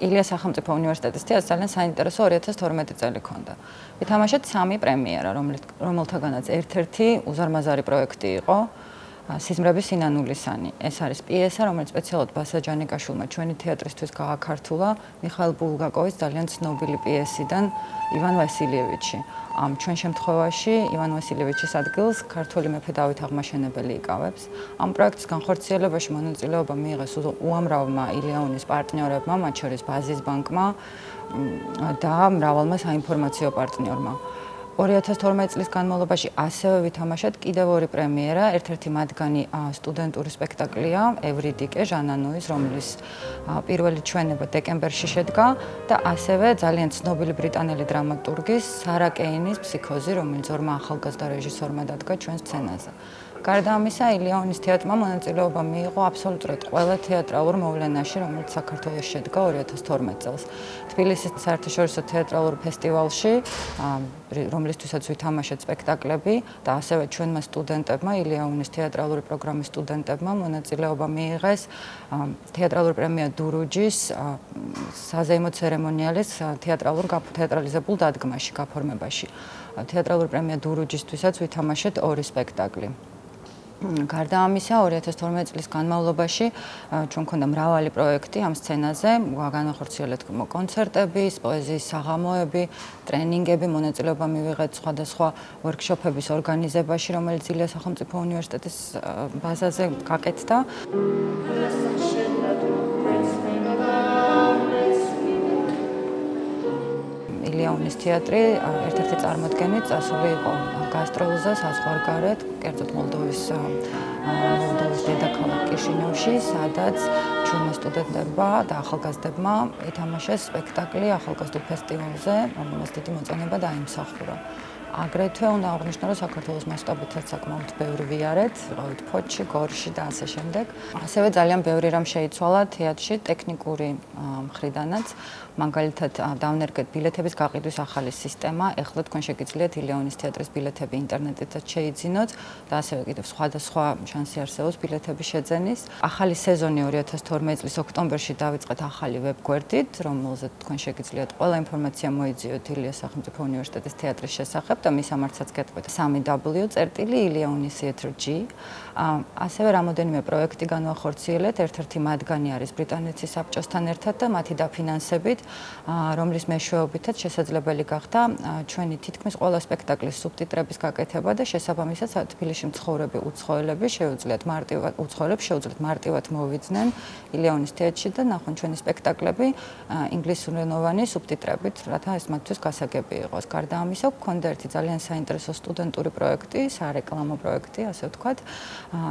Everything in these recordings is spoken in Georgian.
ილიას სახელმწიფო უნივერსიტეტის თეატრს ძალიან საინტერესო 2012 წელი ჰქონდა. ვითამაშეთ 3 პრემიერა, რომელთაგანაც ერთ-ერთი უზარმაზარი პროექტი იყო სიზმრების სინანულისანი. ეს არის პიესა, რომელიც სპეციალურად ბასა ჯანიკაშვილმა ჩვენი თეატრისთვის გააქართულა მიხაილ ბულგაკოვის ძალიან ცნობილი პიესიდან ივან ვასილიევიჩი. ჩვენ შემთხვევაში ივან ვასილიევიჩის ადგილს ქართველი მეფე დავით აღმაშენებელი იკავებს. ამ პროექტის განხორციელებაში მონაწილეობა მიიღეს უამრავმა ილეონის პარტნიორებმა, მათ შორის ბაზის ბანკმა და მრავალმა საინფორმაციო პარტნიორმა. 2012 წლის განმავლობაში ასევე ვითამაშეთ კიდევ 2 პრემიერა, ერთ-ერთი მათგანი სტუდენტური სპექტაკლია ევრიდიკე ჟანანუის, რომლის პირველი ჩვენება დეკემბერში შედგა და ასევე ძალიან ცნობილი ბრიტანელი დრამატურგის სარა კეინის ფსიქოზი, რომელიც 2 ახალგაზრდა რეჟისორმა დადგა ჩვენ სცენაზე. გარდა ამისა, ილეონის თეატრმა მონაწილეობა მიიღო აბსოლუტურად ყველა თეატრალურ მოვლენაში, რომელიც საქართველოში შედგა 2012 წელს. თბილისის საერთაშორისო თეატრალურ ფესტივალში, რომლისთვისაც ვითამაშეთ სპექტაკლები და ასევე ჩვენმა სტუდენტებმა, ილეონის თეატრალური პროგრამის სტუდენტებმა მონაწილეობა მიიღეს თეატრალური პრემია დურუჯის საზეიმო ცერემონიალის თეატრალიზებულ დადგმაში, გაფორმებაში. თეატრალური პრემია დურუჯისთვისაც ვითამაშეთ 2 სპექტაკლი. გარდა ამისა, 2012 წლის განმავლობაში ჩვენ გქონდა მრავალი პროექტი ამ სცენაზე, განახორციელეთ კონცერტები, პოეზიის საღამოები, ტრენინგები, მონაწილეობა მივიღეთ სხვადასხვა ვორქშოპების ორგანიზებაში, რომელიც ილიას სახელმწიფო უნივერსიტეტის ბაზაზე გაკეთდა. ილეონის თეატრი ერთ-ერთი წარმოდგენით წასული იყო გასტროლზე საზღვარგარეთ, კერძოდ მოლდოვის დედაქალაქ კიშინევში, სადაც ჩვენმა სტუდენტებმა და ახალგაზრდებმა ითამაშეს სპექტაკლი ახალგაზრდულ ფესტივალზე, რომელმაც დიდი მოწონება დაიმსახურა. აგრეთვე უნდა აღვნიშნო, რომ საქართველოს მასშტაბითაც საკმაოდ ბევრი ვიარეთ, ვიყავით ფოთში, გორში და ასე შემდეგ. ასევე ძალიან ბევრი რამ შეიცვალა თეატრში ტექნიკური მხრიდანაც. მაგალითად, დავნერგეთ ბილეთების გაყიდვის ახალი სისტემა. ეხლა თქვენ შეგიძლიათ ილეონის თეატრის ბილეთები ინტერნეტითაც შეიძინოთ და ასევე კიდევ სხვადასხვა შანსი არსებობს ბილეთების შეძენის. ახალი სეზონი 2012 წლის ოქტომბერში დავიწყეთ ახალი ვებგვერდით, რომელზეც თქვენ შეგიძლიათ ყველა ინფორმაცია მოიძიოთ ილიას სახელმწიფო უნივერსიტეტის თეატრის შესახებ და მის სამართსაც გეტყვით www.ilionistheatre.g. ასევე რამოდენიმე პროექტი განვახორციელეთ, ერთ-ერთი მათგანი არის ბრიტანეთის საბჭოსთან ერთად და მათი დაფინანსებით, რომლის მეშვეობითაც შესაძლებელი გახდა ჩვენი თითქმის ყველა სპექტაკლის სუბტიტრების გაკეთება და შესაბამისად თბილისში მცხოვრები უცხოელები შეუძლიათ მარტივად მოვიძნენ ილეონის თეატრში და ნახონ ჩვენი სპექტაკლები ინგლისურენოვანი სუბტიტრებით, რათა ეს მათთვის გასაგები იყოს. გარდა ამისა, გვქონდა ერთი ძალიან საინტერესო სტუდენტური პროექტი, სარეკლამო პროექტი, ასე ვთქვათ,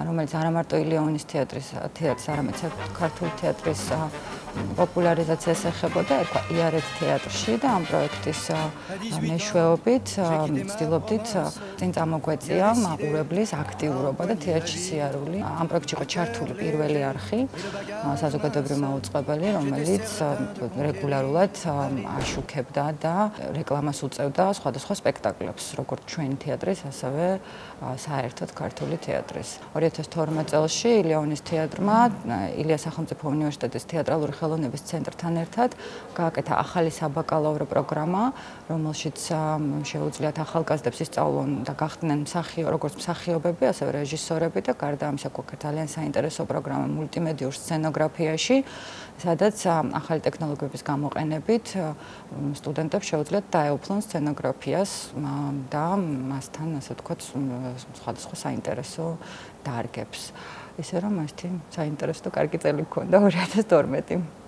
რომელიც არა მარტო ილეონის თეატრის, არამედ ქართული თეატრის პოპულარიზაციას ეხებოდა, ერქვა იარეთ თეატრში და ამ პროექტის მეშვეობით ვცდილობდით წინ წამოგვეწია მაყურებლის აქტიურობა და თეატრში სიარული. ამ პროექტში იყო ჩართული პირველი არხი, საზოგადოებრივი მაუწყებელი, რომელიც რეგულარულად აშუქებდა და რეკლამას უწევდა სხვადასხვა სპექტაკლებს, როგორც ჩვენი თეატრის, ასევე საერთოდ ქართული თეატრის. 2012 წელს ილეონის თეატრმა ილიას სახელმწიფო უნივერსიტეტის თეატრალური ხელოვნების ცენტრთან ერთად გააკეთა ახალი საბაკალავრო პროგრამა, რომელშიც შეუძლიათ ახალგაზრდებს ისწავლონ და გახდნენ როგორც მსახიობები, ასევე რეჟისორები და გარდა ამისა გვაქვს ძალიან საინტერესო პროგრამა მულტიმედიურ სცენოგრაფიაში, სადაც ახალი ტექნოლოგიების გამოყენებით სტუდენტებს შეუძლიათ დაეუფლონ სცენოგრაფიას და მასთან, ასე ვთქვათ, სხვადასხვა საინტერესო დარგებს. ისე რომ ესეთი საინტერესო და კარგი წელი გქონდა 2012.